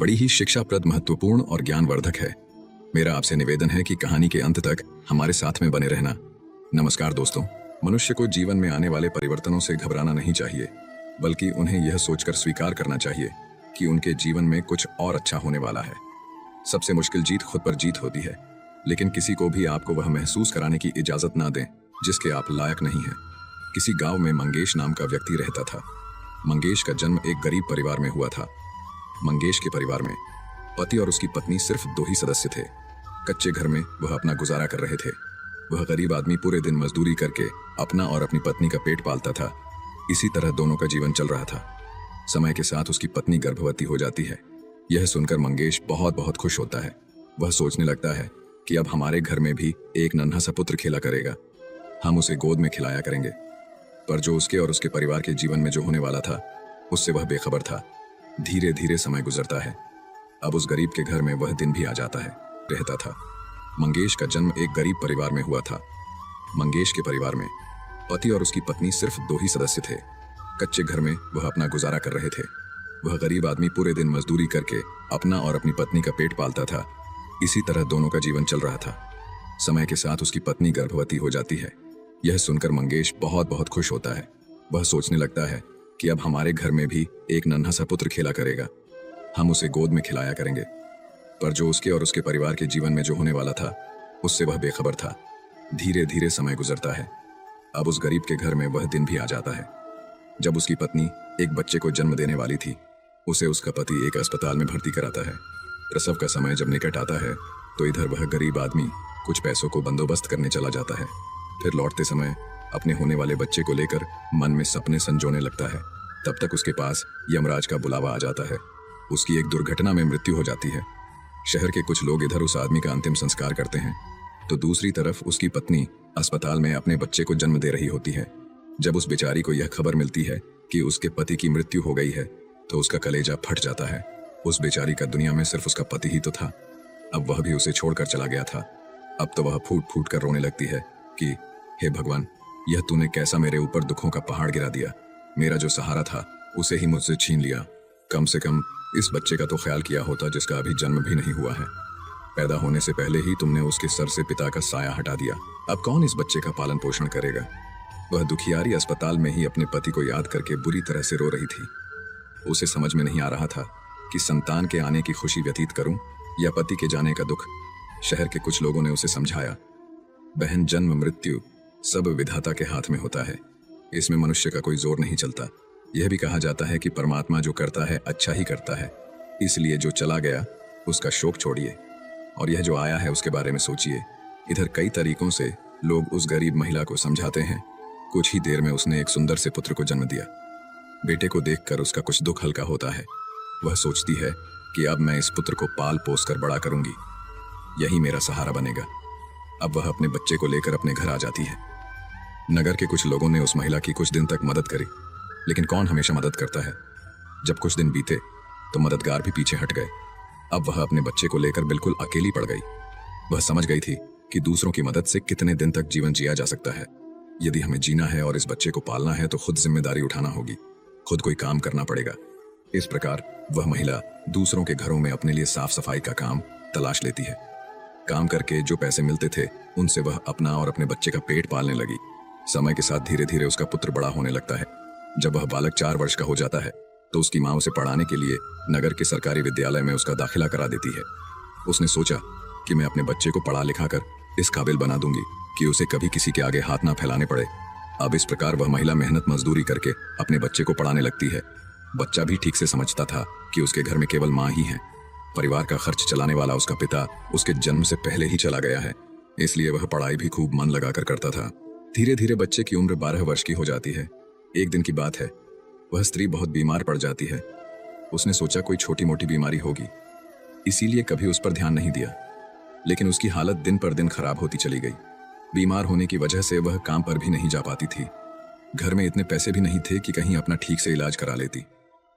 बड़ी ही शिक्षाप्रद, महत्वपूर्ण और ज्ञानवर्धक है। मेरा आपसे निवेदन है कि कहानी के अंत तक हमारे साथ में बने रहना। नमस्कार दोस्तों। मनुष्य को जीवन में आने वाले परिवर्तनों से घबराना नहीं चाहिए, बल्कि उन्हें यह सोचकर स्वीकार करना चाहिए कि उनके जीवन में कुछ और अच्छा होने वाला है। सबसे मुश्किल जीत खुद पर जीत होती है, लेकिन किसी को भी आपको वह महसूस कराने की इजाजत ना दें जिसके आप लायक नहीं हैं। किसी गांव में मंगेश नाम का व्यक्ति रहता था। मंगेश का जन्म एक गरीब परिवार में हुआ था। मंगेश के परिवार में पति और उसकी पत्नी सिर्फ 2 ही सदस्य थे। कच्चे घर में वह अपना गुजारा कर रहे थे। वह गरीब आदमी पूरे दिन मजदूरी करके अपना और अपनी पत्नी का पेट पालता था। इसी तरह दोनों का जीवन चल रहा था। समय के साथ उसकी पत्नी गर्भवती हो जाती है। यह सुनकर मंगेश बहुत बहुत खुश होता है। वह सोचने लगता है कि अब हमारे घर में भी एक नन्हा सा पुत्र खेला करेगा, हम उसे गोद में खिलाया करेंगे। पर जो उसके और उसके परिवार के जीवन में जो होने वाला था, उससे वह बेखबर था। धीरे धीरे समय गुजरता है। अब उस गरीब के घर में वह दिन भी आ जाता है, रहता था। मंगेश का जन्म एक गरीब परिवार में हुआ था। मंगेश के परिवार में पति और उसकी पत्नी सिर्फ 2 ही सदस्य थे। कच्चे घर में वह अपना गुजारा कर रहे थे। वह गरीब आदमी पूरे दिन मजदूरी करके अपना और अपनी पत्नी का पेट पालता था। इसी तरह दोनों का जीवन चल रहा था। समय के साथ उसकी पत्नी गर्भवती हो जाती है। यह सुनकर मंगेश बहुत बहुत खुश होता है। वह सोचने लगता है कि अब हमारे घर में भी एक नन्हा सा पुत्र खेला करेगा, हम उसे गोद में खिलाया करेंगे। पर जो उसके और उसके परिवार के जीवन में जो होने वाला था, उससे वह बेखबर था। धीरे धीरे समय गुजरता है। अब उस गरीब के घर में वह दिन भी आ जाता है जब उसकी पत्नी एक बच्चे को जन्म देने वाली थी। उसे उसका पति एक अस्पताल में भर्ती कराता है। प्रसव का समय जब निकट आता है तो इधर वह गरीब आदमी कुछ पैसों को बंदोबस्त करने चला जाता है। फिर लौटते समय अपने होने वाले बच्चे को लेकर मन में सपने संजोने लगता है। तब तक उसके पास यमराज का बुलावा आ जाता है। उसकी एक दुर्घटना में मृत्यु हो जाती है। शहर के कुछ लोग इधर उस आदमी का अंतिम संस्कार करते हैं, तो दूसरी तरफ उसकी पत्नी अस्पताल में अपने बच्चे को जन्म दे रही होती है। जब उस बेचारी को यह खबर मिलती है कि उसके पति की मृत्यु हो गई है, तो उसका कलेजा फट जाता है। उस बेचारी का दुनिया में सिर्फ उसका पति ही तो था। अब वह भी उसे छोड़कर चला गया था। अब तो वह फूट फूट कर रोने लगती है कि हे भगवान, यह तूने कैसा मेरे ऊपर दुखों का पहाड़ गिरा दिया। मेरा जो सहारा था उसे ही मुझसे छीन लिया। कम से कम इस बच्चे का तो ख्याल किया होता जिसका अभी जन्म भी नहीं हुआ है। पैदा होने से पहले ही तुमने उसके सर से पिता का साया हटा दिया। अब कौन इस बच्चे का पालन पोषण करेगा। वह दुखियारी अस्पताल में ही अपने पति को याद करके बुरी तरह से रो रही थी। उसे समझ में नहीं आ रहा था कि संतान के आने की खुशी व्यतीत करूं या पति के जाने का दुख। शहर के कुछ लोगों ने उसे समझाया, बहन, जन्म मृत्यु सब विधाता के हाथ में होता है, इसमें मनुष्य का कोई जोर नहीं चलता। यह भी कहा जाता है कि परमात्मा जो करता है अच्छा ही करता है, इसलिए जो चला गया उसका शोक छोड़िए और यह जो आया है उसके बारे में सोचिए। इधर कई तरीकों से लोग उस गरीब महिला को समझाते हैं। कुछ ही देर में उसने एक सुंदर से पुत्र को जन्म दिया। बेटे को देखकर उसका कुछ दुख हल्का होता है। वह सोचती है कि अब मैं इस पुत्र को पाल पोस कर बड़ा करूंगी, यही मेरा सहारा बनेगा। अब वह अपने बच्चे को लेकर अपने घर आ जाती है। नगर के कुछ लोगों ने उस महिला की कुछ दिन तक मदद करी, लेकिन कौन हमेशा मदद करता है। जब कुछ दिन बीते तो मददगार भी पीछे हट गए। अब वह अपने बच्चे को लेकर बिल्कुल अकेली पड़ गई। वह समझ गई थी कि दूसरों की मदद से कितने दिन तक जीवन जिया जा सकता है। यदि हमें जीना है और इस बच्चे को पालना है तो खुद जिम्मेदारी उठाना होगी, खुद कोई काम करना पड़ेगा। इस प्रकार वह महिला दूसरों के घरों में अपने लिए साफ सफाई का काम तलाश लेती है। काम करके जो पैसे मिलते थे उनसे वह अपना और अपने बच्चे का पेट पालने लगी। समय के साथ धीरे धीरे उसका पुत्र बड़ा होने लगता है। जब वह बालक 4 वर्ष का हो जाता है तो उसकी माँ उसे पढ़ाने के लिए नगर के सरकारी विद्यालय में उसका दाखिला करा देती है। उसने सोचा कि मैं अपने बच्चे को पढ़ा लिखा कर इस काबिल बना दूंगी कि उसे कभी किसी के आगे हाथ ना फैलाने पड़े। अब इस प्रकार वह महिला मेहनत मजदूरी करके अपने बच्चे को पढ़ाने लगती है। बच्चा भी ठीक से समझता था कि उसके घर में केवल माँ ही है। परिवार का खर्च चलाने वाला उसका पिता उसके जन्म से पहले ही चला गया है, इसलिए वह पढ़ाई भी खूब मन लगाकर करता था। धीरे धीरे बच्चे की उम्र 12 वर्ष की हो जाती है। एक दिन की बात है, वह स्त्री बहुत बीमार पड़ जाती है। उसने सोचा कोई छोटी मोटी बीमारी होगी, इसीलिए कभी उस पर ध्यान नहीं दिया। लेकिन उसकी हालत दिन पर दिन खराब होती चली गई। बीमार होने की वजह से वह काम पर भी नहीं जा पाती थी। घर में इतने पैसे भी नहीं थे कि कहीं अपना ठीक से इलाज करा लेती।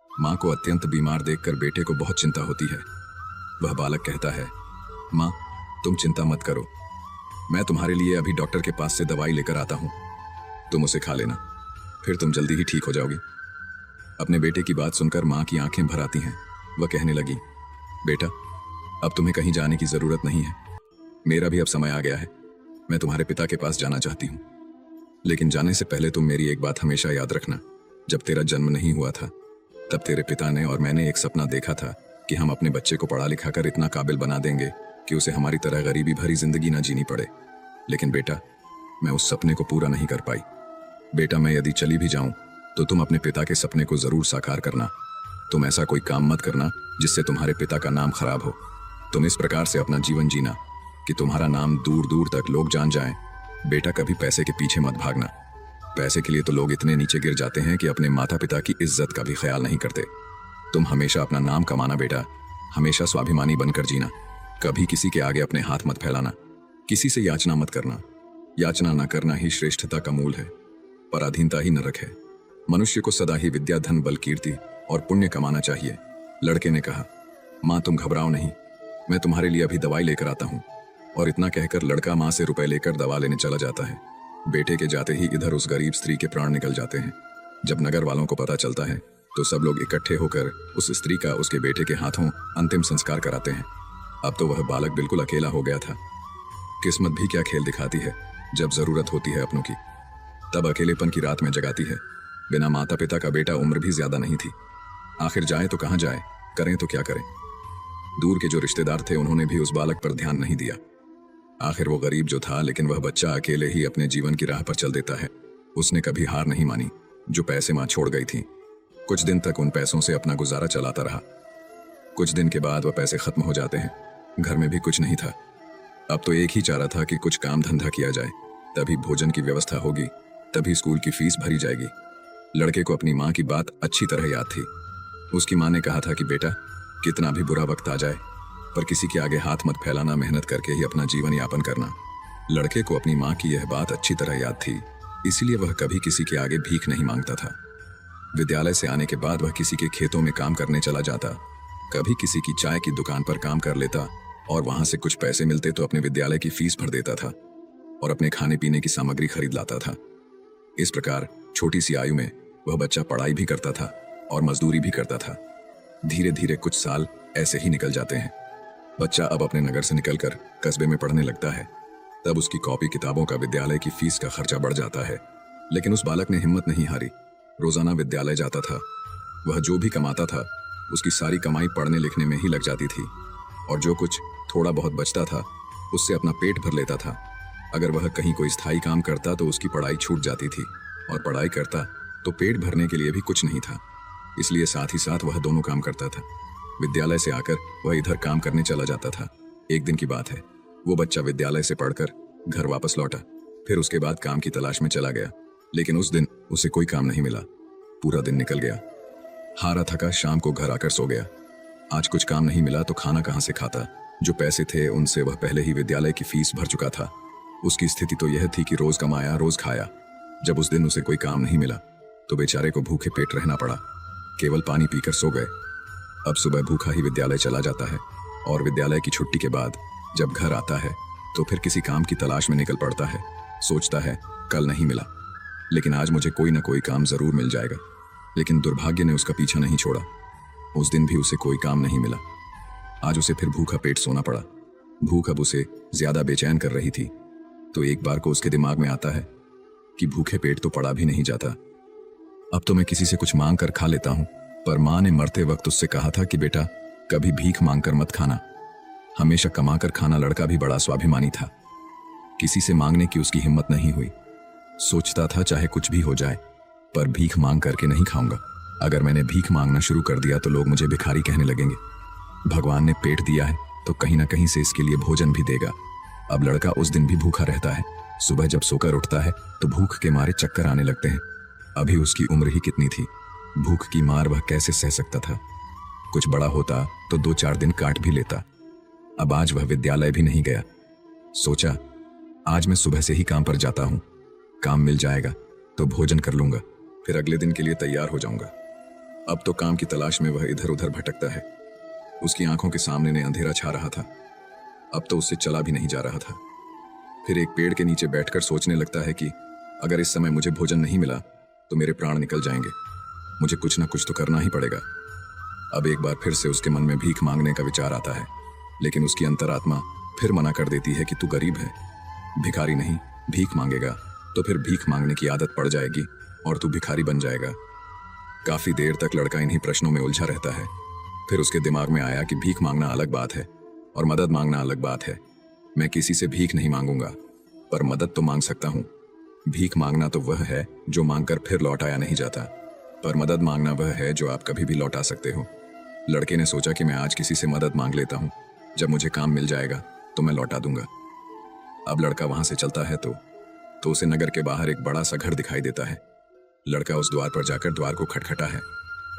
माँ को अत्यंत बीमार देखकर बेटे को बहुत चिंता होती है। वह बालक कहता है, माँ, तुम चिंता मत करो, मैं तुम्हारे लिए अभी डॉक्टर के पास से दवाई लेकर आता हूँ, तुम उसे खा लेना, फिर तुम जल्दी ही ठीक हो जाओगी। अपने बेटे की बात सुनकर माँ की आंखें भर आती हैं। वह कहने लगी, बेटा, अब तुम्हें कहीं जाने की जरूरत नहीं है। मेरा भी अब समय आ गया है। मैं तुम्हारे पिता के पास जाना चाहती हूँ। लेकिन जाने से पहले तुम मेरी एक बात हमेशा याद रखना। जब तेरा जन्म नहीं हुआ था तब तेरे पिता ने और मैंने एक सपना देखा था कि हम अपने बच्चे को पढ़ा लिखा कर इतना काबिल बना देंगे कि उसे हमारी तरह गरीबी भरी जिंदगी ना जीनी पड़े। लेकिन बेटा, मैं उस सपने को पूरा नहीं कर पाई। बेटा, मैं यदि चली भी जाऊं तो तुम अपने पिता के सपने को जरूर साकार करना। तुम ऐसा कोई काम मत करना जिससे तुम्हारे पिता का नाम खराब हो। तुम इस प्रकार से अपना जीवन जीना कि तुम्हारा नाम दूर दूर तक लोग जान जाएं। बेटा, कभी पैसे के पीछे मत भागना। पैसे के लिए तो लोग इतने नीचे गिर जाते हैं कि अपने माता पिता की इज्जत का भी ख्याल नहीं करते। तुम हमेशा अपना नाम कमाना बेटा, हमेशा स्वाभिमानी बनकर जीना। कभी किसी के आगे अपने हाथ मत फैलाना, किसी से याचना मत करना। याचना न करना ही श्रेष्ठता का मूल है, पराधीनता ही नरक है। मनुष्य को सदा ही विद्या, धन, बल, कीर्ति और पुण्य कमाना चाहिए। लड़के ने कहा, माँ तुम घबराओ नहीं, मैं तुम्हारे लिए अभी दवाई लेकर आता हूँ। और इतना कहकर लड़का माँ से रुपए लेकर दवा लेने चला जाता है। बेटे के जाते ही इधर उस गरीब स्त्री के प्राण निकल जाते हैं। जब नगर वालों को पता चलता है तो सब लोग इकट्ठे होकर उस स्त्री का उसके बेटे के हाथों अंतिम संस्कार कराते हैं। अब तो वह बालक बिल्कुल अकेला हो गया था। किस्मत भी क्या खेल दिखाती है, जब जरूरत होती है अपनों की तब अकेलेपन की रात में जगाती है। बिना माता पिता का बेटा उम्र भी ज्यादा नहीं थी। आखिर जाए तो कहाँ जाए, करें तो क्या करें। दूर के जो रिश्तेदार थे उन्होंने भी उस बालक पर ध्यान नहीं दिया। आखिर वो गरीब जो था, लेकिन वह बच्चा अकेले ही अपने जीवन की राह पर चल देता है। उसने कभी हार नहीं मानी। जो पैसे माँ छोड़ गई थी, कुछ दिन तक उन पैसों से अपना गुजारा चलाता रहा। कुछ दिन के बाद वह पैसे खत्म हो जाते हैं। घर में भी कुछ नहीं था। अब तो एक ही चारा था कि कुछ काम धंधा किया जाए, तभी भोजन की व्यवस्था होगी, तभी स्कूल की फीस भरी जाएगी। लड़के को अपनी माँ की बात अच्छी तरह याद थी। उसकी माँ ने कहा था कि बेटा, कितना भी बुरा वक्त आ जाए पर किसी के आगे हाथ मत फैलाना, मेहनत करके ही अपना जीवन यापन करना। लड़के को अपनी माँ की यह बात अच्छी तरह याद थी, इसलिए वह कभी किसी के आगे भीख नहीं मांगता था। विद्यालय से आने के बाद वह किसी के खेतों में काम करने चला जाता, कभी किसी की चाय की दुकान पर काम कर लेता और वहां से कुछ पैसे मिलते तो अपने विद्यालय की फीस भर देता था और अपने खाने पीने की सामग्री खरीद लाता था। इस प्रकार छोटी सी आयु में वह बच्चा पढ़ाई भी करता था और मजदूरी भी करता था। धीरे धीरे कुछ साल ऐसे ही निकल जाते हैं। बच्चा अब अपने नगर से निकलकर कस्बे में पढ़ने लगता है। तब उसकी कॉपी किताबों का, विद्यालय की फीस का खर्चा बढ़ जाता है। लेकिन उस बालक ने हिम्मत नहीं हारी। रोजाना विद्यालय जाता था। वह जो भी कमाता था उसकी सारी कमाई पढ़ने लिखने में ही लग जाती थी और जो कुछ थोड़ा बहुत बचता था उससे अपना पेट भर लेता था। अगर वह कहीं कोई स्थायी काम करता तो उसकी पढ़ाई छूट जाती थी और पढ़ाई करता तो पेट भरने के लिए भी कुछ नहीं था। इसलिए साथ ही साथ वह दोनों काम करता था। विद्यालय से आकर वह इधर काम करने चला जाता था। एक दिन की बात है, वो बच्चा विद्यालय से पढ़कर घर वापस लौटा। फिर उसके बाद काम की तलाश में चला गया, लेकिन उस दिन उसे कोई काम नहीं मिला। पूरा दिन निकल गया। हारा थका शाम को घर आकर सो गया। आज कुछ काम नहीं मिला तो खाना कहाँ से खाता। जो पैसे थे उनसे वह पहले ही विद्यालय की फीस भर चुका था। उसकी स्थिति तो यह थी कि रोज कमाया रोज खाया। जब उस दिन उसे कोई काम नहीं मिला तो बेचारे को भूखे पेट रहना पड़ा। केवल पानी पीकर सो गए। अब सुबह भूखा ही विद्यालय चला जाता है और विद्यालय की छुट्टी के बाद जब घर आता है तो फिर किसी काम की तलाश में निकल पड़ता है। सोचता है कल नहीं मिला, लेकिन आज मुझे कोई ना कोई काम जरूर मिल जाएगा। लेकिन दुर्भाग्य ने उसका पीछा नहीं छोड़ा। उस दिन भी उसे कोई काम नहीं मिला। आज उसे फिर भूखा पेट सोना पड़ा। भूख अब उसे ज्यादा बेचैन कर रही थी। तो एक बार को उसके दिमाग में आता है कि भूखे पेट तो पड़ा भी नहीं जाता। अब तो मैं किसी से कुछ मांग कर खा लेता हूं। पर मां ने मरते वक्त उससे कहा था कि बेटा, कभी भीख मांगकर मत खाना, हमेशा कमा कर खाना। लड़का भी बड़ा स्वाभिमानी था। किसी से मांगने की उसकी हिम्मत नहीं हुई। सोचता था चाहे कुछ भी हो जाए पर भीख मांग करके नहीं खाऊंगा। अगर मैंने भीख मांगना शुरू कर दिया तो लोग मुझे भिखारी कहने लगेंगे। भगवान ने पेट दिया है तो कहीं ना कहीं से इसके लिए भोजन भी देगा। अब लड़का उस दिन भी भूखा रहता है। सुबह जब सोकर उठता है तो भूख के मारे चक्कर आने लगते हैं। अभी उसकी उम्र ही कितनी थी। भूख की मार वह कैसे सह सकता था। कुछ बड़ा होता तो 2-4 दिन काट भी लेता। अब आज वह विद्यालय भी नहीं गया। सोचा आज मैं सुबह से ही काम पर जाता हूं, काम मिल जाएगा तो भोजन कर लूंगा, फिर अगले दिन के लिए तैयार हो जाऊंगा। अब तो काम की तलाश में वह इधर उधर भटकता है। उसकी आंखों के सामने ने अंधेरा छा रहा था। अब तो उससे चला भी नहीं जा रहा था। फिर एक पेड़ के नीचे बैठकर सोचने लगता है कि अगर इस समय मुझे भोजन नहीं मिला तो मेरे प्राण निकल जाएंगे। मुझे कुछ ना कुछ तो करना ही पड़ेगा। अब एक बार फिर से उसके मन में भीख मांगने का विचार आता है, लेकिन उसकी अंतरात्मा फिर मना कर देती है कि तू गरीब है, भिखारी नहीं। भीख मांगेगा तो फिर भीख मांगने की आदत पड़ जाएगी और तू भिखारी बन जाएगा। काफी देर तक लड़का इन्हीं प्रश्नों में उलझा रहता है। फिर उसके दिमाग में आया कि भीख मांगना अलग बात है और मदद मांगना अलग बात है। मैं किसी से भीख नहीं मांगूंगा, पर मदद तो मांग सकता हूँ। भीख मांगना तो वह है जो मांगकर फिर लौटाया नहीं जाता, पर मदद मांगना वह है जो आप कभी भी लौटा सकते हो। लड़के ने सोचा कि मैं आज किसी से मदद मांग लेता हूँ, जब मुझे काम मिल जाएगा तो मैं लौटा दूंगा। अब लड़का वहां से चलता है तो उसे नगर के बाहर एक बड़ा सा घर दिखाई देता है। लड़का उस द्वार पर जाकर द्वार को खटखटा है।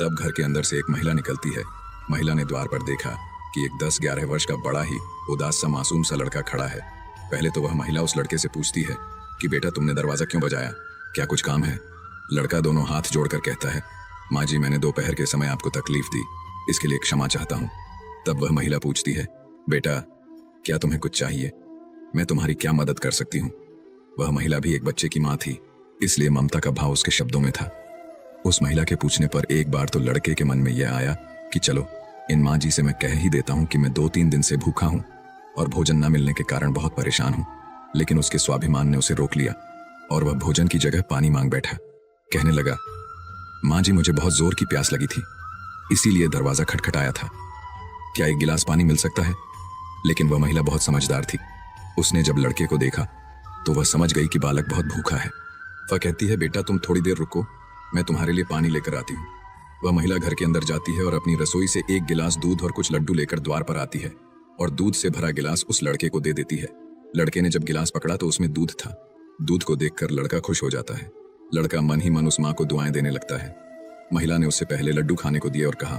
तब घर के अंदर से एक महिला निकलती है। महिला ने द्वार पर देखा कि एक 10-11 वर्ष का बड़ा ही उदास सा मासूम सा लड़का खड़ा है। पहले तो वह महिला उस लड़के से पूछती है कि बेटा तुमने दरवाजा क्यों बजाया, क्या कुछ काम है? लड़का दोनों हाथ जोड़कर कहता है, माँ जी मैंने दोपहर के समय आपको तकलीफ दी, इसके लिए क्षमा चाहता हूँ। तब वह महिला पूछती है, बेटा क्या तुम्हें कुछ चाहिए? मैं तुम्हारी क्या मदद कर सकती हूँ? वह महिला भी एक बच्चे की माँ थी, इसलिए ममता का भाव उसके शब्दों में था। उस महिला के पूछने पर एक बार तो लड़के के मन में यह आया कि चलो इन माँ जी से मैं कह ही देता हूँ कि मैं 2-3 दिन से भूखा हूँ और भोजन न मिलने के कारण बहुत परेशान हूँ। लेकिन उसके स्वाभिमान ने उसे रोक लिया और वह भोजन की जगह पानी मांग बैठा। कहने लगा, माँ जी मुझे बहुत जोर की प्यास लगी थी, इसीलिए दरवाजा खटखटाया था, क्या एक गिलास पानी मिल सकता है? लेकिन वह महिला बहुत समझदार थी। उसने जब लड़के को देखा तो वह समझ गई कि बालक बहुत भूखा है। वह कहती है, बेटा तुम थोड़ी देर रुको, मैं तुम्हारे लिए पानी लेकर आती हूँ। वह महिला घर के अंदर जाती है और अपनी रसोई से एक गिलास दूध और कुछ लड्डू लेकर द्वार पर आती है और दूध से भरा गिलास उस लड़के को दे देती है। लड़के ने जब गिलास पकड़ा तो उसमें दूध था। दूध को देखकर लड़का खुश हो जाता है। लड़का मन ही मन उस माँ को दुआएं देने लगता है। महिला ने उससे पहले लड्डू खाने को दिए और कहा,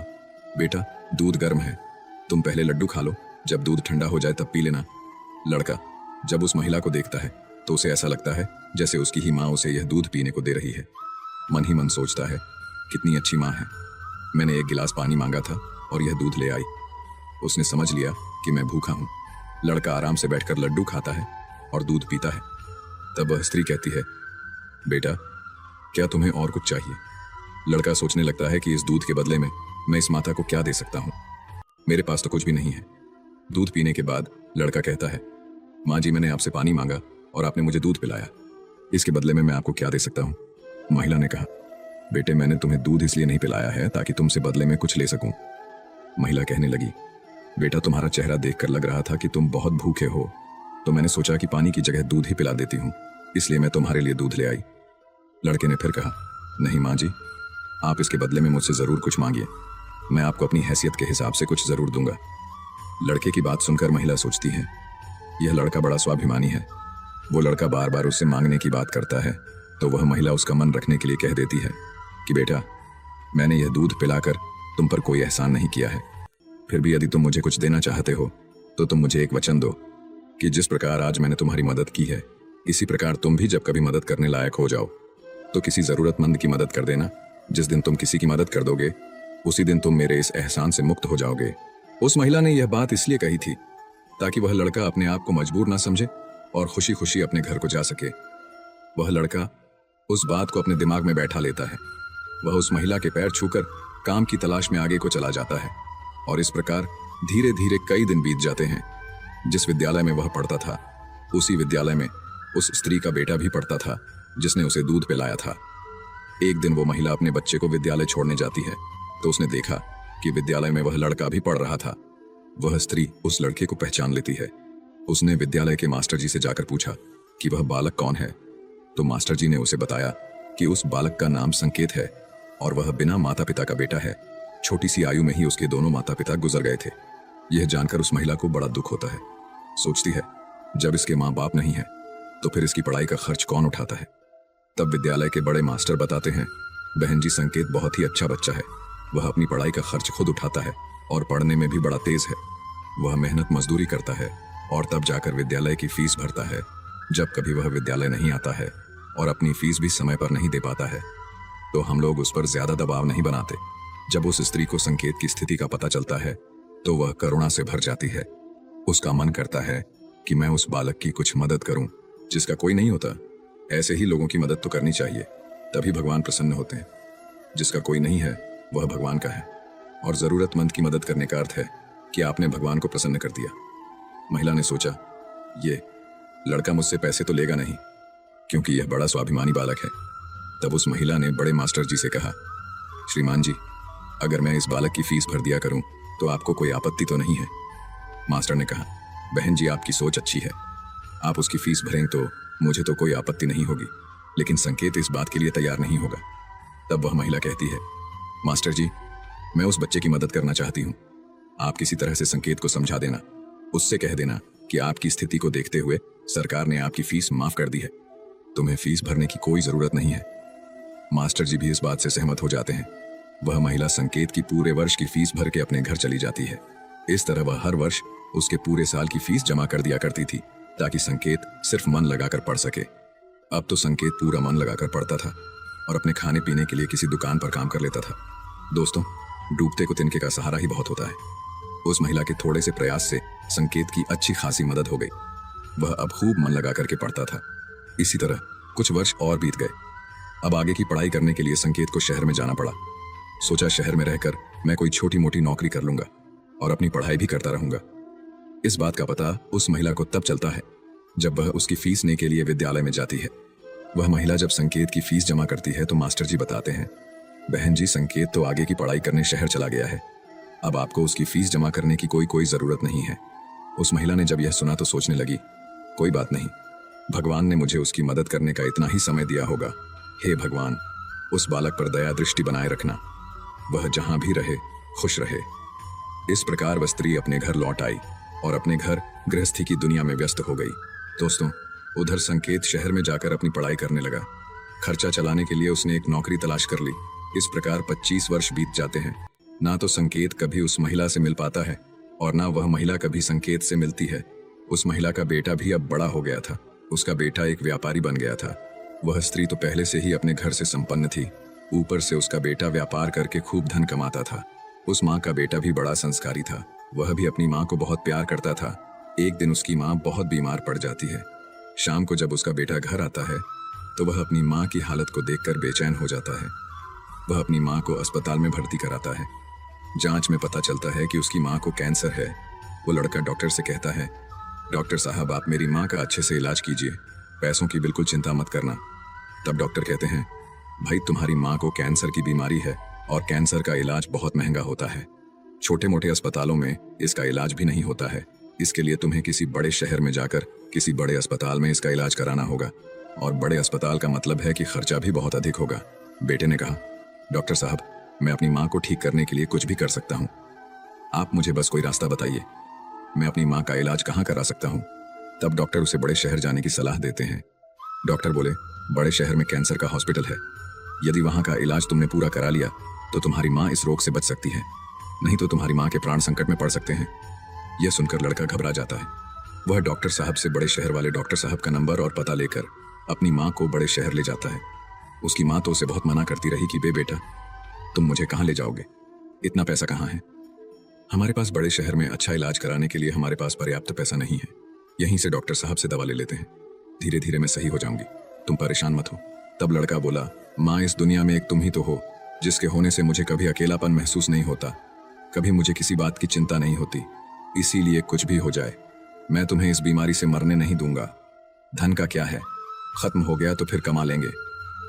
बेटा दूध गर्म है, तुम पहले लड्डू खा लो, जब दूध ठंडा हो जाए तब पी लेना। लड़का जब उस महिला को देखता है तो उसे ऐसा लगता है जैसे उसकी ही माँ उसे यह दूध पीने को दे रही है। मन ही मन सोचता है, कितनी अच्छी माँ है, मैंने एक गिलास पानी मांगा था और यह दूध ले आई। उसने समझ लिया कि मैं भूखा हूँ। लड़का आराम से बैठकर लड्डू खाता है और दूध पीता है। तब वह स्त्री कहती है, बेटा क्या तुम्हें और कुछ चाहिए? लड़का सोचने लगता है कि इस दूध के बदले में मैं इस माता को क्या दे सकता हूँ। मेरे पास तो कुछ भी नहीं है। दूध पीने के बाद लड़का कहता है, माँ जी मैंने आपसे पानी मांगा और आपने मुझे दूध पिलाया, इसके बदले में मैं आपको क्या दे सकता हूँ? महिला ने कहा, बेटे मैंने तुम्हें दूध इसलिए नहीं पिलाया है ताकि तुमसे बदले में कुछ ले सकूं। महिला कहने लगी, बेटा तुम्हारा चेहरा देखकर लग रहा था कि तुम बहुत भूखे हो, तो मैंने सोचा कि पानी की जगह दूध ही पिला देती हूँ, इसलिए मैं तुम्हारे लिए दूध ले आई। लड़के ने फिर कहा, नहीं माँ जी, आप इसके बदले में मुझसे जरूर कुछ मांगिए, मैं आपको अपनी हैसियत के हिसाब से कुछ जरूर दूंगा। लड़के की बात सुनकर महिला सोचती है, यह लड़का बड़ा स्वाभिमानी है। वो लड़का बार बार उससे मांगने की बात करता है तो वह महिला उसका मन रखने के लिए कह देती है कि बेटा मैंने यह दूध पिलाकर तुम पर कोई एहसान नहीं किया है, फिर भी यदि तुम मुझे कुछ देना चाहते हो तो तुम मुझे एक वचन दो कि जिस प्रकार आज मैंने तुम्हारी मदद की है, इसी प्रकार तुम भी जब कभी मदद करने लायक हो जाओ तो किसी जरूरतमंद की मदद कर देना। जिस दिन तुम किसी की मदद कर दोगे उसी दिन तुम मेरे इस एहसान से मुक्त हो जाओगे। उस महिला ने यह बात इसलिए कही थी ताकि वह लड़का अपने आप को मजबूर ना समझे और खुशी खुशी अपने घर को जा सके। वह लड़का उस बात को अपने दिमाग में बैठा लेता है। वह उस महिला के पैर छूकर काम की तलाश में आगे को चला जाता है और इस प्रकार धीरे धीरे कई दिन बीत जाते हैं। जिस विद्यालय में वह पढ़ता था उसी विद्यालय में उस स्त्री का बेटा भी पढ़ता था जिसने उसे दूध पिलाया था। एक दिन वो महिला अपने बच्चे को विद्यालय छोड़ने जाती है तो उसने देखा कि विद्यालय में वह लड़का भी पढ़ रहा था। वह स्त्री उस लड़के को पहचान लेती है। उसने विद्यालय के मास्टर जी से जाकर पूछा कि वह बालक कौन है, तो मास्टर जी ने उसे बताया कि उस बालक का नाम संकेत है और वह बिना माता पिता का बेटा है। छोटी सी आयु में ही उसके दोनों माता पिता गुजर गए थे। यह जानकर उस महिला को बड़ा दुख होता है। सोचती है, जब इसके माँ बाप नहीं है तो फिर इसकी पढ़ाई का खर्च कौन उठाता है। तब विद्यालय के बड़े मास्टर बताते हैं, बहन जी संकेत बहुत ही अच्छा बच्चा है, वह अपनी पढ़ाई का खर्च खुद उठाता है और पढ़ने में भी बड़ा तेज है। वह मेहनत मजदूरी करता है और तब जाकर विद्यालय की फीस भरता है। जब कभी वह विद्यालय नहीं आता है और अपनी फीस भी समय पर नहीं दे पाता है तो हम लोग उस पर ज्यादा दबाव नहीं बनाते। जब उस स्त्री को संकेत की स्थिति का पता चलता है तो वह करुणा से भर जाती है। उसका मन करता है कि मैं उस बालक की कुछ मदद करूं जिसका कोई नहीं होता। ऐसे ही लोगों की मदद तो करनी चाहिए, तभी भगवान प्रसन्न होते हैं। जिसका कोई नहीं है वह भगवान का है और जरूरतमंद की मदद करने का अर्थ है कि आपने भगवान को प्रसन्न कर दिया। महिला ने सोचा, ये लड़का मुझसे पैसे तो लेगा नहीं, क्योंकि यह बड़ा स्वाभिमानी बालक है। तब उस महिला ने बड़े मास्टर जी से कहा, श्रीमान जी, अगर मैं इस बालक की फीस भर दिया करूं तो आपको कोई आपत्ति तो नहीं है? मास्टर ने कहा, बहन जी, आपकी सोच अच्छी है, आप उसकी फीस भरें तो मुझे तो कोई आपत्ति नहीं होगी, लेकिन संकेत इस बात के लिए तैयार नहीं होगा। तब वह महिला कहती है, मास्टर जी, मैं उस बच्चे की मदद करना चाहती हूँ। आप किसी तरह से संकेत को समझा देना, उससे कह देना कि आपकी स्थिति को देखते हुए सरकार ने आपकी फीस माफ कर दी है, तुम्हें फीस भरने की कोई जरूरत नहीं है। मास्टर जी भी इस बात से सहमत हो जाते हैं। वह महिला संकेत की पूरे वर्ष की फीस भर के अपने घर चली जाती है। इस तरह वह हर वर्ष उसके पूरे साल की फीस जमा कर दिया करती थी, ताकि संकेत सिर्फ मन लगाकर पढ़ सके। अब तो संकेत पूरा मन लगाकर पढ़ता था और अपने खाने पीने के लिए किसी दुकान पर काम कर लेता था। दोस्तों, डूबते को तिनके का सहारा ही बहुत होता है। उस महिला के थोड़े से प्रयास से संकेत की अच्छी खासी मदद हो गई। वह अब खूब मन लगा करके पढ़ता था। इसी तरह कुछ वर्ष और बीत गए। अब आगे की पढ़ाई करने के लिए संकेत को शहर में जाना पड़ा। सोचा, शहर में रहकर मैं कोई छोटी मोटी नौकरी कर लूंगा और अपनी पढ़ाई भी करता रहूंगा। इस बात का पता उस महिला को तब चलता है जब वह उसकी फीस लेने के लिए विद्यालय में जाती है। वह महिला जब संकेत की फीस जमा करती है तो मास्टर जी बताते हैं, बहन जी, संकेत तो आगे की पढ़ाई करने शहर चला गया है, अब आपको उसकी फीस जमा करने की कोई जरूरत नहीं है। उस महिला ने जब यह सुना तो सोचने लगी, कोई बात नहीं, भगवान ने मुझे उसकी मदद करने का इतना ही समय दिया होगा। हे भगवान, उस बालक पर दया दृष्टि बनाए रखना, वह जहां भी रहे खुश रहे। इस प्रकार वह स्त्री अपने घर लौट आई और अपने घर गृहस्थी की दुनिया में व्यस्त हो गई। दोस्तों, उधर संकेत शहर में जाकर अपनी पढ़ाई करने लगा। खर्चा चलाने के लिए उसने एक नौकरी तलाश कर ली। इस प्रकार 25 वर्ष बीत जाते हैं। ना तो संकेत कभी उस महिला से मिल पाता है और ना वह महिला कभी संकेत से मिलती है। उस महिला का बेटा भी अब बड़ा हो गया था। उसका बेटा एक व्यापारी बन गया था। वह स्त्री तो पहले से ही अपने घर से संपन्न थी, ऊपर से उसका बेटा व्यापार करके खूब धन कमाता था। उस माँ का बेटा भी बड़ा संस्कारी था। वह भी अपनी माँ को बहुत प्यार करता था। एक दिन उसकी माँ बहुत बीमार पड़ जाती है। शाम को जब उसका बेटा घर आता है तो वह अपनी माँ की हालत को देखकर बेचैन हो जाता है। वह अपनी माँ को अस्पताल में भर्ती कराता है। जांच में पता चलता है कि उसकी माँ को कैंसर है। वो लड़का डॉक्टर से कहता है, डॉक्टर साहब, आप मेरी माँ का अच्छे से इलाज कीजिए, पैसों की बिल्कुल चिंता मत करना। तब डॉक्टर कहते हैं, भाई, तुम्हारी माँ को कैंसर की बीमारी है और कैंसर का इलाज बहुत महंगा होता है। छोटे मोटे अस्पतालों में इसका इलाज भी नहीं होता है। इसके लिए तुम्हें किसी बड़े शहर में जाकर किसी बड़े अस्पताल में इसका इलाज कराना होगा, और बड़े अस्पताल का मतलब है कि खर्चा भी बहुत अधिक होगा। बेटे ने कहा, डॉक्टर साहब, मैं अपनी माँ को ठीक करने के लिए कुछ भी कर सकता हूँ, आप मुझे बस कोई रास्ता बताइए, मैं अपनी माँ का इलाज कहाँ करा सकता हूँ। तब डॉक्टर उसे बड़े शहर जाने की सलाह देते हैं। डॉक्टर बोले, बड़े शहर में कैंसर का हॉस्पिटल है, यदि वहाँ का इलाज तुमने पूरा करा लिया तो तुम्हारी माँ इस रोग से बच सकती है, नहीं तो तुम्हारी माँ के प्राण संकट में पड़ सकते हैं। यह सुनकर लड़का घबरा जाता है। वह डॉक्टर साहब से बड़े शहर वाले डॉक्टर साहब का नंबर और पता लेकर अपनी माँ को बड़े शहर ले जाता है। उसकी माँ तो उसे बहुत मना करती रही कि बेटा, तुम मुझे कहाँ ले जाओगे, इतना पैसा कहाँ है, हमारे पास बड़े शहर में अच्छा इलाज कराने के लिए हमारे पास पर्याप्त पैसा नहीं है, यहीं से डॉक्टर साहब से दवा ले लेते हैं, धीरे धीरे मैं सही हो जाऊंगी, तुम परेशान मत हो। तब लड़का बोला, माँ, इस दुनिया में एक तुम ही तो हो, जिसके होने से मुझे कभी अकेलापन महसूस नहीं होता, कभी मुझे किसी बात की चिंता नहीं होती। इसीलिए कुछ भी हो जाए, मैं तुम्हें इस बीमारी से मरने नहीं दूंगा। धन का क्या है, खत्म हो गया तो फिर कमा लेंगे,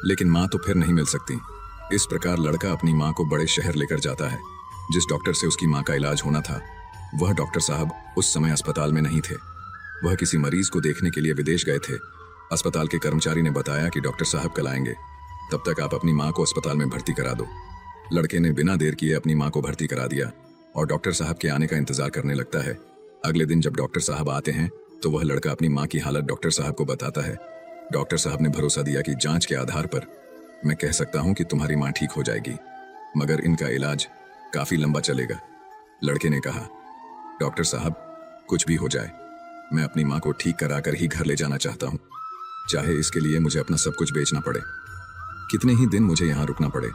लेकिन माँ तो फिर नहीं मिल सकती। इस प्रकार लड़का अपनी माँ को बड़े शहर लेकर जाता है। जिस डॉक्टर से उसकी माँ का इलाज होना था, वह डॉक्टर साहब उस समय अस्पताल में नहीं थे। वह किसी मरीज को देखने के लिए विदेश गए थे। अस्पताल के कर्मचारी ने बताया कि डॉक्टर साहब कल आएंगे, तब तक आप अपनी माँ को अस्पताल में भर्ती करा दो। लड़के ने बिना देर किए अपनी माँ को भर्ती करा दिया और डॉक्टर साहब के आने का इंतजार करने लगता है। अगले दिन जब डॉक्टर साहब आते हैं तो वह लड़का अपनी माँ की हालत डॉक्टर साहब को बताता है। डॉक्टर साहब ने भरोसा दिया कि जांच के आधार पर मैं कह सकता हूँ कि तुम्हारी माँ ठीक हो जाएगी, मगर इनका इलाज काफी लंबा चलेगा। लड़के ने कहा, डॉक्टर साहब, कुछ भी हो जाए, मैं अपनी माँ को ठीक कराकर ही घर ले जाना चाहता हूँ, चाहे इसके लिए मुझे अपना सब कुछ बेचना पड़े, कितने ही दिन मुझे यहाँ रुकना पड़े।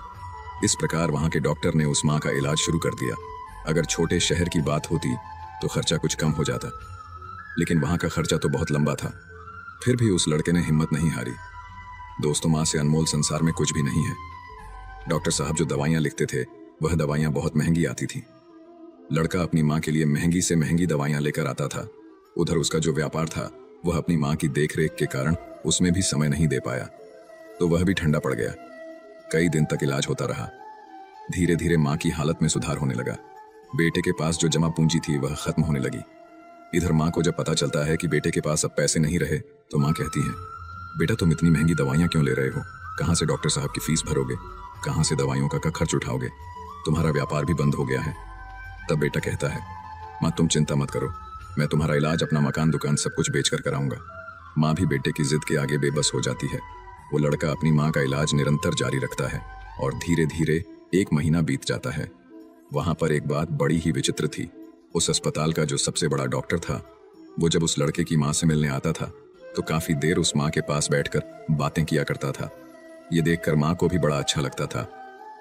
इस प्रकार वहाँ के डॉक्टर ने उस माँ का इलाज शुरू कर दिया। अगर छोटे शहर की बात होती तो खर्चा कुछ कम हो जाता, लेकिन वहाँ का खर्चा तो बहुत लंबा था। फिर भी उस लड़के ने हिम्मत नहीं हारी। दोस्तों, माँ से अनमोल संसार में कुछ भी नहीं है। डॉक्टर साहब जो दवाइयाँ लिखते थे वह दवाइयाँ बहुत महंगी आती थीं। लड़का अपनी माँ के लिए महंगी से महंगी दवाइयाँ लेकर आता था। उधर उसका जो व्यापार था वह अपनी माँ की देखरेख के कारण उसमें भी समय नहीं दे पाया, तो वह भी ठंडा पड़ गया। कई दिन तक इलाज होता रहा। धीरे धीरे माँ की हालत में सुधार होने लगा। बेटे के पास जो जमा पूंजी थी वह खत्म होने लगी। इधर माँ को जब पता चलता है कि बेटे के पास अब पैसे नहीं रहे तो माँ कहती है, बेटा तुम इतनी महंगी दवाइयाँ क्यों ले रहे हो? कहाँ से डॉक्टर साहब की फीस भरोगे? कहाँ से दवाइयों का खर्च उठाओगे? तुम्हारा व्यापार भी बंद हो गया है। तब बेटा कहता है, माँ तुम चिंता मत करो, मैं तुम्हारा इलाज अपना मकान दुकान सब कुछ बेचकर कराऊंगा। माँ भी बेटे की जिद के आगे बेबस हो जाती है। वो लड़का अपनी माँ का इलाज निरंतर जारी रखता है और धीरे धीरे 1 महीना बीत जाता है। वहां पर एक बात बड़ी ही विचित्र थी। उस अस्पताल का जो सबसे बड़ा डॉक्टर था, वो जब उस लड़के की माँ से मिलने आता था तो काफी देर उस माँ के पास बैठकर बातें किया करता था। ये देखकर माँ को भी बड़ा अच्छा लगता था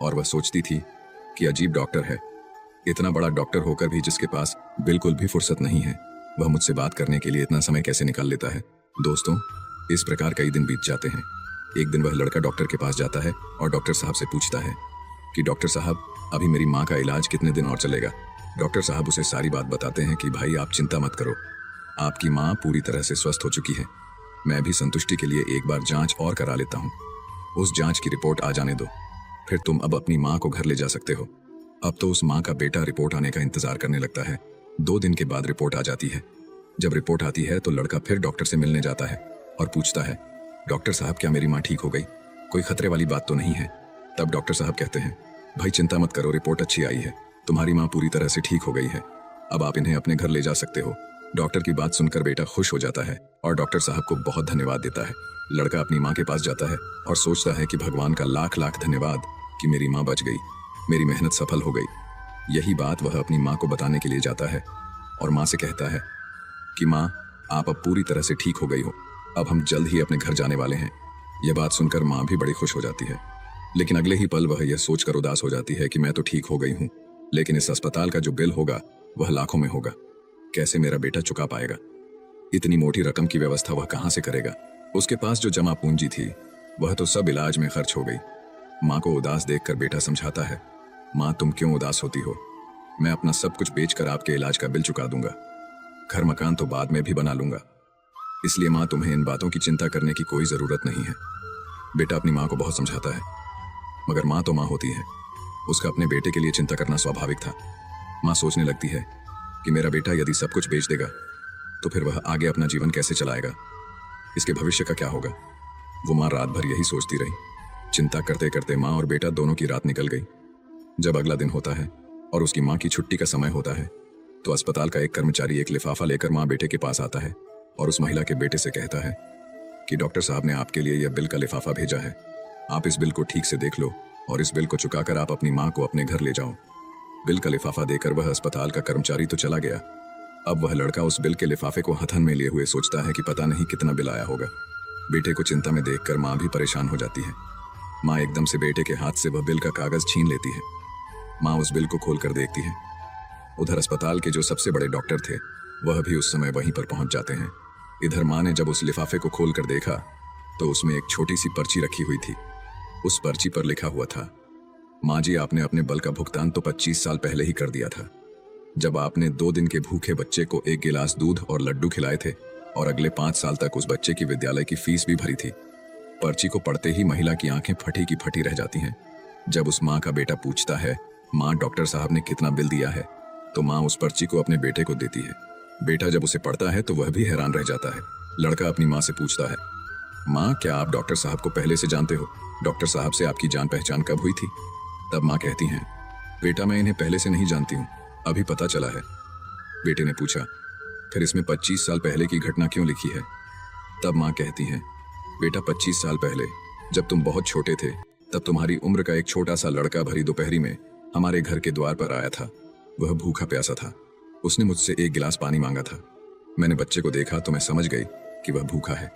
और वह सोचती थी कि अजीब डॉक्टर है। इतना बड़ा डॉक्टर होकर भी जिसके पास बिल्कुल भी फुर्सत नहीं है, वह मुझसे बात करने के लिए इतना समय कैसे निकाल लेता है। दोस्तों, इस प्रकार कई दिन बीत जाते हैं। एक दिन वह लड़का डॉक्टर के पास जाता है और डॉक्टर साहब से पूछता है कि डॉक्टर साहब, अभी मेरी माँ का इलाज कितने दिन और चलेगा? डॉक्टर साहब उसे सारी बात बताते हैं कि भाई आप चिंता मत करो, आपकी माँ पूरी तरह से स्वस्थ हो चुकी है। मैं भी संतुष्टि के लिए एक बार जांच और करा लेता हूँ। उस जांच की रिपोर्ट आ जाने दो, फिर तुम अब अपनी माँ को घर ले जा सकते हो। अब तो उस माँ का बेटा रिपोर्ट आने का इंतजार करने लगता है। 2 दिन के बाद रिपोर्ट आ जाती है। जब रिपोर्ट आती है तो लड़का फिर डॉक्टर से मिलने जाता है और पूछता है, डॉक्टर साहब क्या मेरी माँ ठीक हो गई? कोई खतरे वाली बात तो नहीं है? तब डॉक्टर साहब कहते हैं, भाई चिंता मत करो, रिपोर्ट अच्छी आई है, तुम्हारी माँ पूरी तरह से ठीक हो गई है, अब आप इन्हें अपने घर ले जा सकते हो। डॉक्टर की बात सुनकर बेटा खुश हो जाता है और डॉक्टर साहब को बहुत धन्यवाद देता है। लड़का अपनी माँ के पास जाता है और सोचता है कि भगवान का लाख लाख धन्यवाद कि मेरी माँ बच गई, मेरी मेहनत सफल हो गई। यही बात वह अपनी माँ को बताने के लिए जाता है और माँ से कहता है कि माँ, आप अब पूरी तरह से ठीक हो गई हो, अब हम जल्द ही अपने घर जाने वाले हैं। यह बात सुनकर माँ भी बड़ी खुश हो जाती है, लेकिन अगले ही पल वह यह सोचकर उदास हो जाती है कि मैं तो ठीक हो गई हूँ, लेकिन इस अस्पताल का जो बिल होगा वह लाखों में होगा। कैसे मेरा बेटा चुका पाएगा? इतनी मोटी रकम की व्यवस्था वह कहाँ से करेगा? उसके पास जो जमा पूंजी थी वह तो सब इलाज में खर्च हो गई। माँ को उदास देखकर बेटा समझाता है, माँ तुम क्यों उदास होती हो? मैं अपना सब कुछ बेचकर आपके इलाज का बिल चुका दूंगा। घर मकान तो बाद में भी बना लूंगा, इसलिए माँ तुम्हें इन बातों की चिंता करने की कोई जरूरत नहीं है। बेटा अपनी माँ को बहुत समझाता है, मगर माँ तो माँ होती है, उसका अपने बेटे के लिए चिंता करना स्वाभाविक था। माँ सोचने लगती है कि मेरा बेटा यदि सब कुछ बेच देगा तो फिर वह आगे अपना जीवन कैसे चलाएगा, इसके भविष्य का क्या होगा। वो माँ रात भर यही सोचती रही। चिंता करते करते माँ और बेटा दोनों की रात निकल गई। जब अगला दिन होता है और उसकी माँ की छुट्टी का समय होता है तो अस्पताल का एक कर्मचारी एक लिफाफा लेकर माँ बेटे के पास आता है और उस महिला के बेटे से कहता है कि डॉक्टर साहब ने आपके लिए यह बिल का लिफाफा भेजा है, आप इस बिल को ठीक से देख लो और इस बिल को चुकाकर आप अपनी माँ को अपने घर ले जाओ। बिल का लिफाफा देकर वह अस्पताल का कर्मचारी तो चला गया। अब वह लड़का उस बिल के लिफाफे को हथन में लिए हुए सोचता है कि पता नहीं कितना बिल आया होगा। बेटे को चिंता में देखकर माँ भी परेशान हो जाती है। माँ एकदम से बेटे के हाथ से वह बिल का कागज छीन लेती है। माँ उस बिल को खोलकर देखती है। उधर अस्पताल के जो सबसे बड़े डॉक्टर थे वह भी उस समय वहीं पर पहुंच जाते हैं। इधर माँ ने जब उस लिफाफे को खोलकर देखा तो उसमें एक छोटी सी पर्ची रखी हुई थी। उस पर्ची पर लिखा हुआ था, माँ जी आपने अपने बल का भुगतान तो 25 साल पहले ही कर दिया था, जब आपने 2 दिन के भूखे बच्चे को 1 गिलास दूध और लड्डू खिलाए थे और अगले 5 साल तक उस बच्चे की विद्यालय की फीस भी भरी थी। पर्ची को पढ़ते ही महिला की आंखें फटी की फटी रह जाती हैं। जब उस माँ का बेटा पूछता है, माँ डॉक्टर साहब ने कितना बिल दिया है, तो माँ उस पर्ची को अपने बेटे को देती है। बेटा जब उसे पढ़ता है तो वह भी हैरान रह जाता है। लड़का अपनी माँ से पूछता है, माँ क्या आप डॉक्टर साहब को पहले से जानते हो? डॉक्टर साहब से आपकी जान पहचान कब हुई थी? तब माँ कहती हैं, बेटा मैं इन्हें पहले से नहीं जानती हूँ, अभी पता चला है। बेटे ने पूछा, फिर इसमें 25 साल पहले की घटना क्यों लिखी है? तब माँ कहती हैं, बेटा 25 साल पहले जब तुम बहुत छोटे थे तब तुम्हारी उम्र का एक छोटा सा लड़का भरी दोपहरी में हमारे घर के द्वार पर आया था। वह भूखा प्यासा था। उसने मुझसे 1 गिलास पानी मांगा था। मैंने बच्चे को देखा तो मैं समझ गई कि वह भूखा है,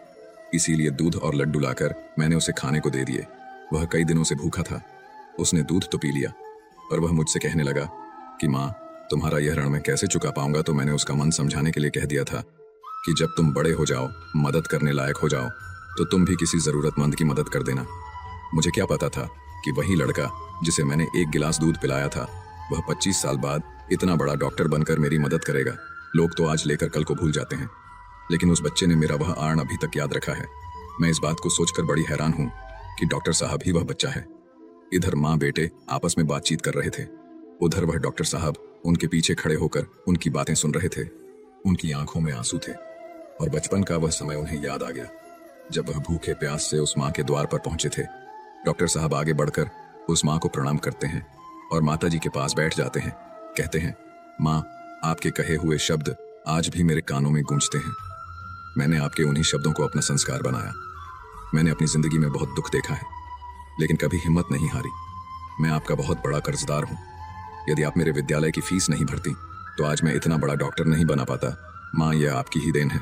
इसीलिए दूध और लड्डू लाकर मैंने उसे खाने को दे दिए। वह कई दिनों से भूखा था। उसने दूध तो पी लिया, पर वह मुझसे कहने लगा कि माँ तुम्हारा यह ऋण मैं कैसे चुका पाऊंगा। तो मैंने उसका मन समझाने के लिए कह दिया था कि जब तुम बड़े हो जाओ, मदद करने लायक हो जाओ, तो तुम भी किसी जरूरतमंद की मदद कर देना। मुझे क्या पता था कि वही लड़का जिसे मैंने एक गिलास दूध पिलाया था, वह 25 साल बाद इतना बड़ा डॉक्टर बनकर मेरी मदद करेगा। लोग तो आज लेकर कल को भूल जाते हैं, लेकिन उस बच्चे ने मेरा वह आर्न अभी तक याद रखा है। मैं इस बात को सोचकर बड़ी हैरान हूँ कि डॉक्टर साहब ही वह बच्चा है। इधर माँ बेटे आपस में बातचीत कर रहे थे, उधर वह डॉक्टर साहब उनके पीछे खड़े होकर उनकी बातें सुन रहे थे। उनकी आंखों में आंसू थे और बचपन का वह समय उन्हें याद आ गया, जब वह भूखे प्यास से उस माँ के द्वार पर पहुंचे थे। डॉक्टर साहब आगे बढ़कर उस माँ को प्रणाम करते हैं और माता जी के पास बैठ जाते हैं। कहते हैं, माँ, आपके कहे हुए शब्द आज भी मेरे कानों में गूंजते हैं। मैंने आपके उन्हीं शब्दों को अपना संस्कार बनाया। मैंने अपनी जिंदगी में बहुत दुख देखा है, लेकिन कभी हिम्मत नहीं हारी। मैं आपका बहुत बड़ा कर्जदार हूँ। यदि आप मेरे विद्यालय की फीस नहीं भरती तो आज मैं इतना बड़ा डॉक्टर नहीं बना पाता। माँ, यह आपकी ही देन है।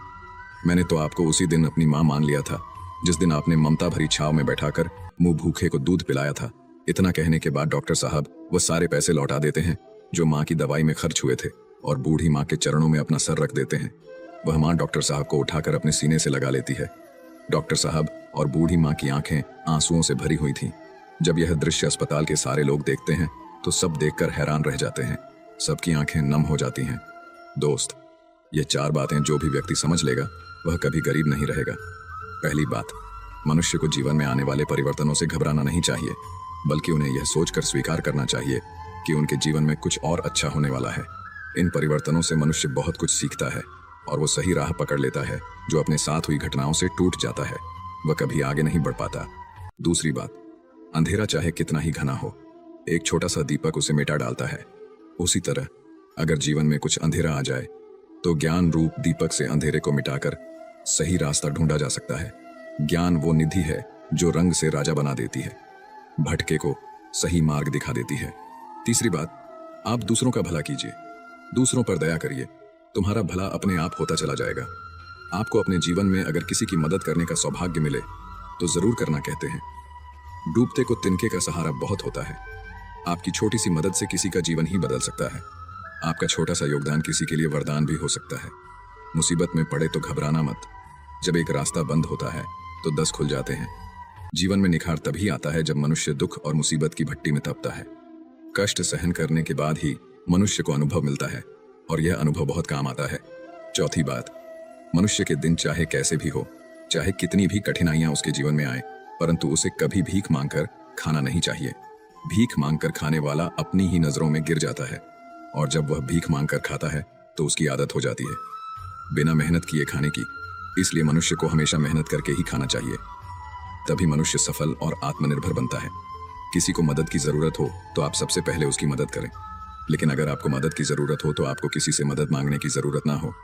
मैंने तो आपको उसी दिन अपनी माँ मान लिया था, जिस दिन आपने ममता भरी छाव में बैठाकर मुंह भूखे को दूध पिलाया था। इतना कहने के बाद डॉक्टर साहब वह सारे पैसे लौटा देते हैं जो माँ की दवाई में खर्च हुए थे और बूढ़ी माँ के चरणों में अपना सर रख देते हैं। वह माँ डॉक्टर साहब को उठाकर अपने सीने से लगा लेती है। डॉक्टर साहब और बूढ़ी माँ की आंखें आंसुओं से भरी हुई थीं। जब यह दृश्य अस्पताल के सारे लोग देखते हैं तो सब देखकर हैरान रह जाते हैं। सबकी आंखें नम हो जाती हैं। दोस्त, ये 4 बातें जो भी व्यक्ति समझ लेगा वह कभी गरीब नहीं रहेगा। पहली बात, मनुष्य को जीवन में आने वाले परिवर्तनों से घबराना नहीं चाहिए, बल्कि उन्हें यह सोचकर स्वीकार करना चाहिए कि उनके जीवन में कुछ और अच्छा होने वाला है। इन परिवर्तनों से मनुष्य बहुत कुछ सीखता है और वो सही राह पकड़ लेता है। जो अपने साथ हुई घटनाओं से टूट जाता है वह कभी आगे नहीं बढ़ पाता। दूसरी बात, अंधेरा चाहे कितना ही घना हो, एक छोटा सा दीपक उसे मिटा डालता है। उसी तरह अगर जीवन में कुछ अंधेरा आ जाए तो ज्ञान रूप दीपक से अंधेरे को मिटाकर सही रास्ता ढूंढा जा सकता है। ज्ञान वो निधि है जो रंग से राजा बना देती है, भटके को सही मार्ग दिखा देती है। तीसरी बात, आप दूसरों का भला कीजिए, दूसरों पर दया करिए। तुम्हारा भला अपने आप होता चला जाएगा। आपको अपने जीवन में अगर किसी की मदद करने का सौभाग्य मिले तो जरूर करना। कहते हैं, डूबते को तिनके का सहारा बहुत होता है। आपकी छोटी सी मदद से किसी का जीवन ही बदल सकता है। आपका छोटा सा योगदान किसी के लिए वरदान भी हो सकता है। मुसीबत में पड़े तो घबराना मत। जब एक रास्ता बंद होता है तो 10 खुल जाते हैं। जीवन में निखार तभी आता है जब मनुष्य दुख और मुसीबत की भट्टी में तपता है। कष्ट सहन करने के बाद ही मनुष्य को अनुभव मिलता है और यह अनुभव बहुत काम आता है। चौथी बात, मनुष्य के दिन चाहे कैसे भी हो, चाहे कितनी भी कठिनाइयां उसके जीवन में आए, परंतु उसे कभी भीख मांगकर खाना नहीं चाहिए। भीख मांगकर खाने वाला अपनी ही नजरों में गिर जाता है और जब वह भीख मांगकर खाता है तो उसकी आदत हो जाती है बिना मेहनत किए खाने की। इसलिए मनुष्य को हमेशा मेहनत करके ही खाना चाहिए, तभी मनुष्य सफल और आत्मनिर्भर बनता है। किसी को मदद की जरूरत हो तो आप सबसे पहले उसकी मदद करें, लेकिन अगर आपको मदद की जरूरत हो तो आपको किसी से मदद मांगने की जरूरत ना हो।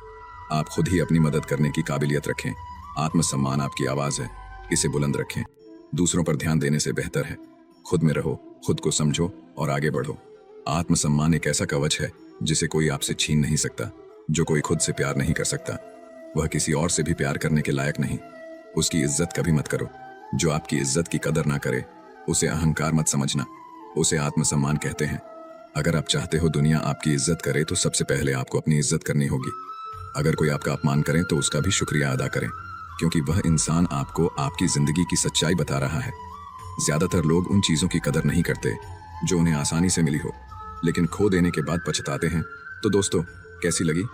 आप खुद ही अपनी मदद करने की काबिलियत रखें। आत्मसम्मान आपकी आवाज है, इसे बुलंद रखें। दूसरों पर ध्यान देने से बेहतर है खुद में रहो, खुद को समझो और आगे बढ़ो। आत्मसम्मान एक ऐसा कवच है जिसे कोई आपसे छीन नहीं सकता। जो कोई खुद से प्यार नहीं कर सकता वह किसी और से भी प्यार करने के लायक नहीं। उसकी इज्जत कभी मत करो। जो आपकी इज्जत की कदर ना करे उसे अहंकार मत समझना, उसे आत्मसम्मान कहते हैं। अगर आप चाहते हो दुनिया आपकी इज्जत करे तो सबसे पहले आपको अपनी इज्जत करनी होगी। अगर कोई आपका अपमान करे तो उसका भी शुक्रिया अदा करें, क्योंकि वह इंसान आपको आपकी जिंदगी की सच्चाई बता रहा है। ज्यादातर लोग उन चीजों की कदर नहीं करते जो उन्हें आसानी से मिली हो, लेकिन खो देने के बाद पछताते हैं। तो दोस्तों, कैसी लगी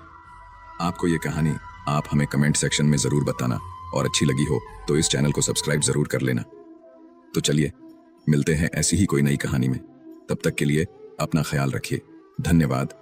आपको ये कहानी? आप हमें कमेंट सेक्शन में जरूर बताना, और अच्छी लगी हो तो इस चैनल को सब्सक्राइब जरूर कर लेना। तो चलिए मिलते हैं ऐसी ही कोई नई कहानी में। तब तक के लिए अपना ख्याल रखिए। धन्यवाद।